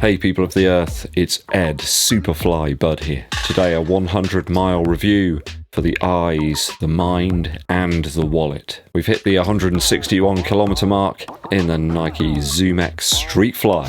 Hey people of the earth, it's EDDBUD here. Today a 100-mile review for the eyes, the mind and the wallet. We've hit the 161 kilometer mark in the Nike Zoomx Streakfly.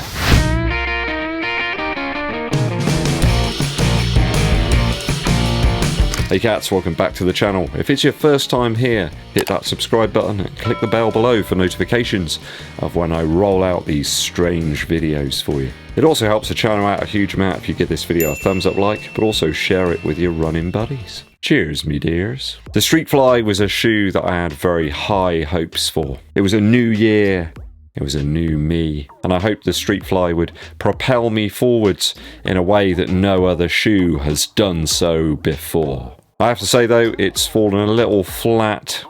Hey cats, welcome back to the channel. If it's your first time here, hit that subscribe button and click the bell below for notifications of when I roll out these strange videos for you. It also helps the channel out a huge amount if you give this video a thumbs up like, but also share it with your running buddies. Cheers, me dears. The Streakfly was a shoe that I had very high hopes for. It was a new year. It was a new me, and I hoped the Streakfly would propel me forwards in a way that no other shoe has done so before. I have to say though, it's fallen a little flat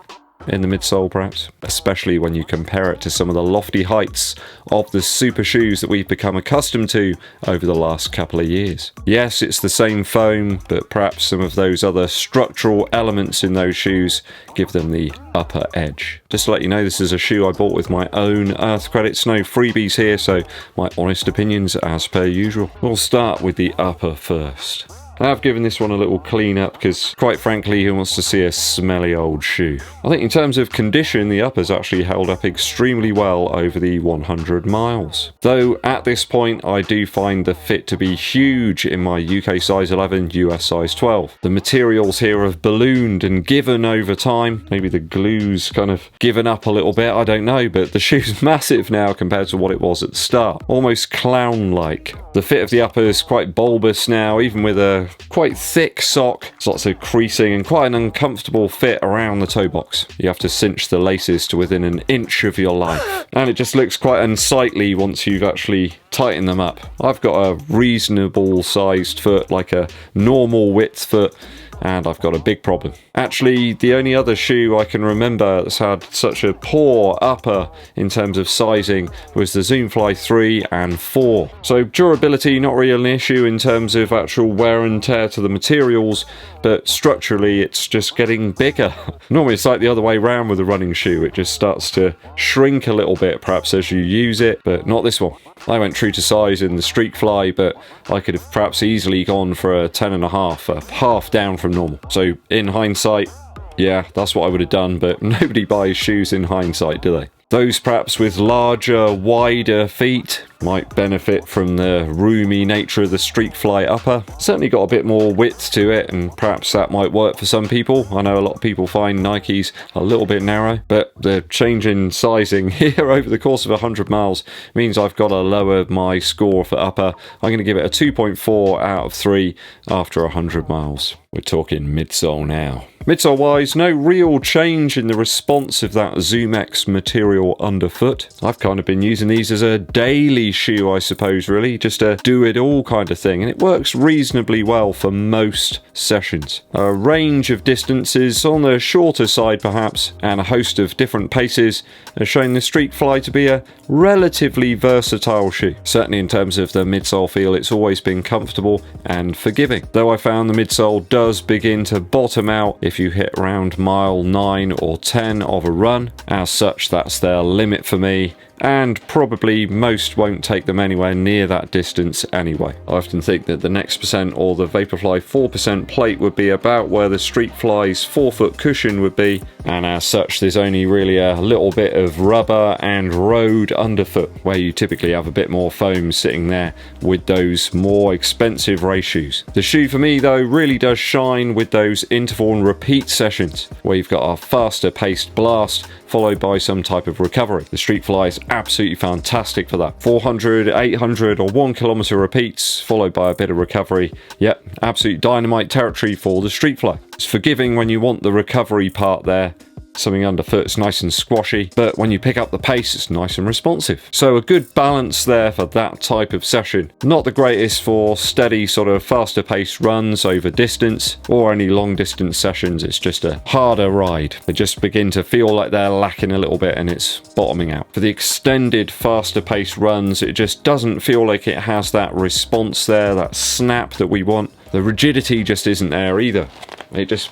in the midsole perhaps, especially when you compare it to some of the lofty heights of the super shoes that we've become accustomed to over the last couple of years. Yes, it's the same foam, but perhaps some of those other structural elements in those shoes give them the upper edge. Just to let you know, this is a shoe I bought with my own Earth credits, no freebies here, so my honest opinions as per usual. We'll start with the upper first. I've given this one a little clean up because, quite frankly, who wants to see a smelly old shoe? I think in terms of condition, the upper's actually held up extremely well over the 100 miles. Though at this point, I do find the fit to be huge in my UK size 11, US size 12. The materials here have ballooned and given over time. Maybe the glue's kind of given up a little bit, I don't know, but the shoe's massive now compared to what it was at the start. Almost clown-like. The fit of the upper is quite bulbous now, even with a quite thick sock. There's lots of creasing and quite an uncomfortable fit around the toe box. You have to cinch the laces to within an inch of your life. And it just looks quite unsightly once you've actually tightened them up. I've got a reasonable sized foot, like a normal width foot, and I've got a big problem. Actually, the only other shoe I can remember that's had such a poor upper in terms of sizing was the Zoomfly 3 and 4. So durability, not really an issue in terms of actual wear and tear to the materials, but structurally it's just getting bigger. Normally it's like the other way around with a running shoe. It just starts to shrink a little bit perhaps as you use it, but not this one. I went true to size in the Streakfly, but I could have perhaps easily gone for a 10.5, a half down from normal. So in hindsight, yeah, that's what I would have done, but nobody buys shoes in hindsight, do they? Those perhaps with larger, wider feet might benefit from the roomy nature of the Streakfly upper. Certainly got a bit more width to it, and perhaps that might work for some people. I know a lot of people find Nikes a little bit narrow, but the change in sizing here over the course of 100 miles means I've got to lower my score for upper. I'm going to give it a 2.4 out of 3 after 100 miles. We're talking midsole now. Midsole wise, no real change in the response of that Zoomx material underfoot. I've kind of been using these as a daily shoe, I suppose, really, just a do-it-all kind of thing, and it works reasonably well for most sessions. A range of distances on the shorter side perhaps, and a host of different paces has shown the Streakfly to be a relatively versatile shoe. Certainly in terms of the midsole feel, it's always been comfortable and forgiving, though I found the midsole does begin to bottom out if you hit around mile 9 or 10 of a run. As such, that's their limit for me, and probably most won't take them anywhere near that distance anyway. I often think that the next percent or the Vaporfly 4% plate would be about where the Streakfly's 4-foot cushion would be, and as such there's only really a little bit of rubber and road underfoot, where you typically have a bit more foam sitting there with those more expensive race shoes. The shoe for me though really does shine with those interval and repeat sessions, where you've got a faster paced blast followed by some type of recovery. The Streakfly is absolutely fantastic for that. 400, 800 or 1 kilometer repeats followed by a bit of recovery. Yep, absolute dynamite territory for the Streakfly. It's forgiving when you want the recovery part there. Something underfoot is nice and squashy, but when you pick up the pace, it's nice and responsive. So a good balance there for that type of session. Not the greatest for steady sort of faster paced runs over distance or any long distance sessions. It's just a harder ride. They just begin to feel like they're lacking a little bit and it's bottoming out. For the extended faster paced runs, it just doesn't feel like it has that response there, that snap that we want. The rigidity just isn't there either. It just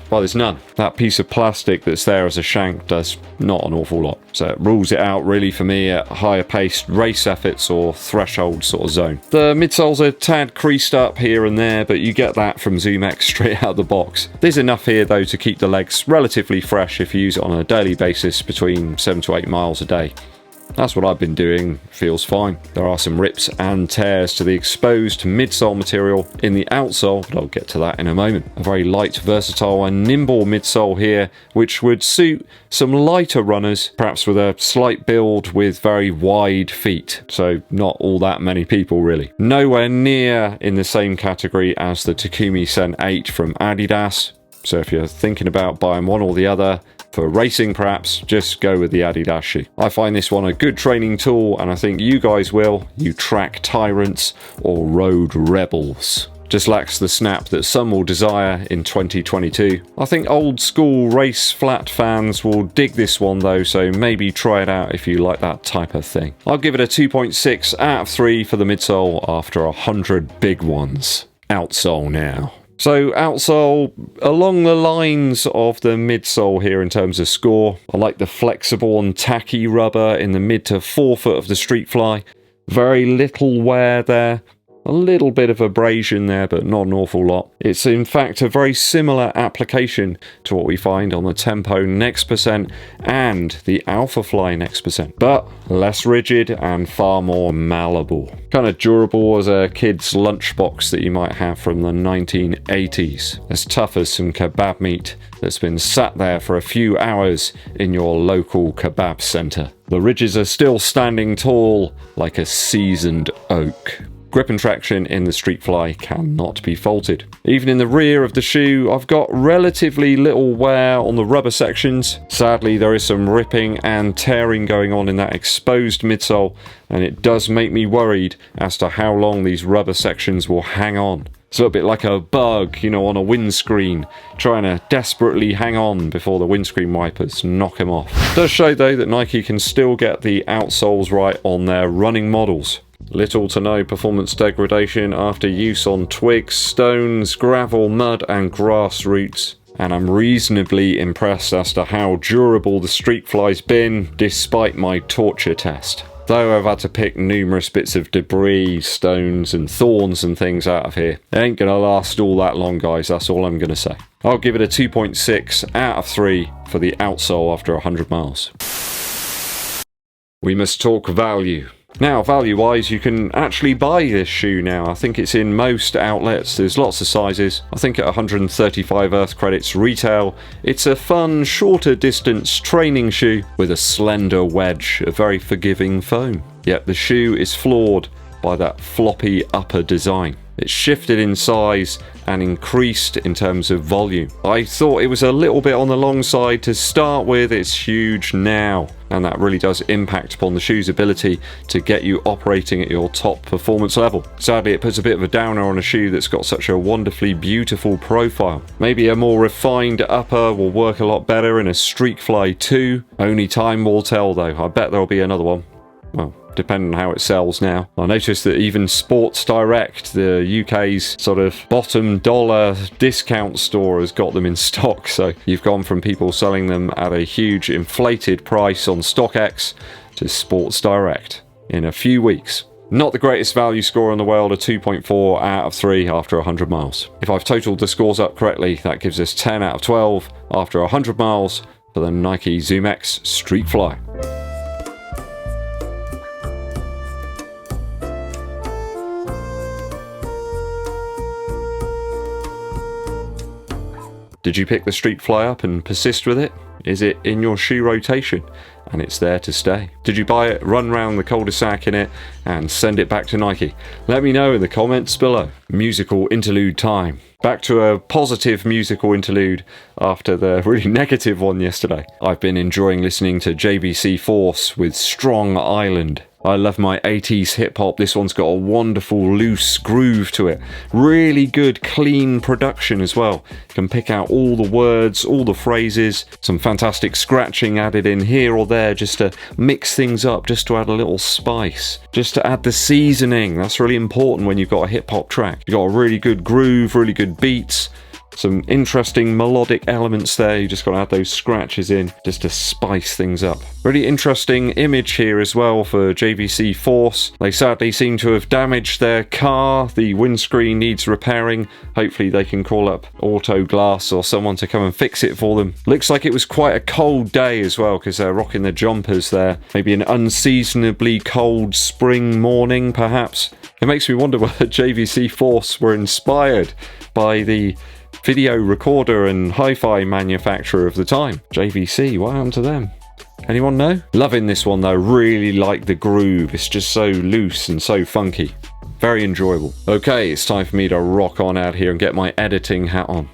Well, there's none. That piece of plastic that's there as a shank does not an awful lot. So it rules it out really for me at higher paced race efforts or threshold sort of zone. The midsole's a tad creased up here and there, but you get that from Zoomx straight out of the box. There's enough here though to keep the legs relatively fresh if you use it on a daily basis between 7 to 8 miles a day. That's what I've been doing, feels fine. There are some rips and tears to the exposed midsole material in the outsole, but I'll get to that in a moment. A very light, versatile and nimble midsole here, which would suit some lighter runners, perhaps with a slight build with very wide feet. So not all that many people really. Nowhere near in the same category as the Takumi Sen 8 from Adidas. So if you're thinking about buying one or the other, for racing perhaps, just go with the Adidas shoe. I find this one a good training tool, and I think you guys will, you track tyrants or road rebels. Just lacks the snap that some will desire in 2022. I think old school race flat fans will dig this one though, so maybe try it out if you like that type of thing. I'll give it a 2.6 out of 3 for the midsole after 100 big ones. Outsole now. So outsole, along the lines of the midsole here in terms of score. I like the flexible and tacky rubber in the mid to forefoot of the Streakfly. Very little wear there. A little bit of abrasion there, but not an awful lot. It's in fact a very similar application to what we find on the Tempo Next Percent and the Alphafly Next Percent, but less rigid and far more malleable. Kind of durable as a kid's lunchbox that you might have from the 1980s. As tough as some kebab meat that's been sat there for a few hours in your local kebab centre. The ridges are still standing tall like a seasoned oak. Grip and traction in the Streakfly cannot be faulted. Even in the rear of the shoe, I've got relatively little wear on the rubber sections. Sadly, there is some ripping and tearing going on in that exposed midsole, and it does make me worried as to how long these rubber sections will hang on. It's a little bit like a bug, you know, on a windscreen, trying to desperately hang on before the windscreen wipers knock him off. It does show though that Nike can still get the outsoles right on their running models. Little to no performance degradation after use on twigs, stones, gravel, mud and grass roots. And I'm reasonably impressed as to how durable the Streakfly's been despite my torture test. Though I've had to pick numerous bits of debris, stones and thorns and things out of here. It ain't gonna last all that long guys, that's all I'm gonna say. I'll give it a 2.6 out of 3 for the outsole after 100 miles. We must talk value. Now, value-wise, you can actually buy this shoe now. I think it's in most outlets. There's lots of sizes. I think at 135 Earth credits retail, it's a fun, shorter distance training shoe with a slender wedge of very forgiving foam. Yet the shoe is flawed by that floppy upper design. It's shifted in size and increased in terms of volume. I thought it was a little bit on the long side to start with. It's huge now, and that really does impact upon the shoe's ability to get you operating at your top performance level. Sadly, it puts a bit of a downer on a shoe that's got such a wonderfully beautiful profile. Maybe a more refined upper will work a lot better in a Streakfly 2. Only time will tell though. I bet there'll be another one. Well, depending on how it sells now. I noticed that even Sports Direct, the UK's sort of bottom dollar discount store, has got them in stock. So you've gone from people selling them at a huge inflated price on StockX to Sports Direct in a few weeks. Not the greatest value score in the world, a 2.4 out of 3 after 100 miles. If I've totaled the scores up correctly, that gives us 10 out of 12 after 100 miles for the Nike Zoomx Streakfly. Did you pick the Streakfly up and persist with it? Is it in your shoe rotation and it's there to stay? Did you buy it, run round the cul-de-sac in it and send it back to Nike? Let me know in the comments below. Musical interlude time. Back to a positive musical interlude after the really negative one yesterday. I've been enjoying listening to JVC Force with Strong Island. I love my 80s hip-hop. This one's got a wonderful loose groove to it. Really good clean production as well. You can pick out all the words, all the phrases, some fantastic scratching added in here or there just to mix things up, just to add a little spice, just to add the seasoning. That's really important when you've got a hip-hop track. You've got a really good groove, really good beats, Some interesting melodic elements there. You just got to add those scratches in just to spice things up. Really interesting image here as well for JVC Force. They sadly seem to have damaged their car. The windscreen needs repairing. Hopefully they can call up Auto Glass or someone to come and fix it for them. Looks like it was quite a cold day as well because they're rocking their jumpers there. Maybe an unseasonably cold spring morning perhaps. It makes me wonder whether JVC Force were inspired by the video recorder and hi-fi manufacturer of the time. JVC, what happened to them? Anyone know? Loving this one though, really like the groove. It's just so loose and so funky. Very enjoyable. Okay, it's time for me to rock on out here and get my editing hat on.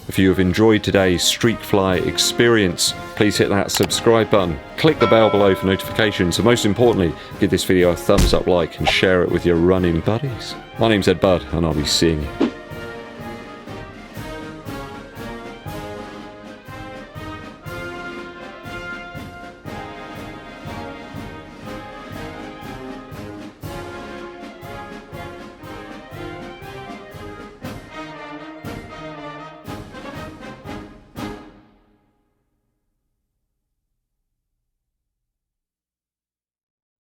If you have enjoyed today's Streakfly experience, please hit that subscribe button, click the bell below for notifications, and most importantly, give this video a thumbs up like and share it with your running buddies. My name's EDDBUD, and I'll be seeing you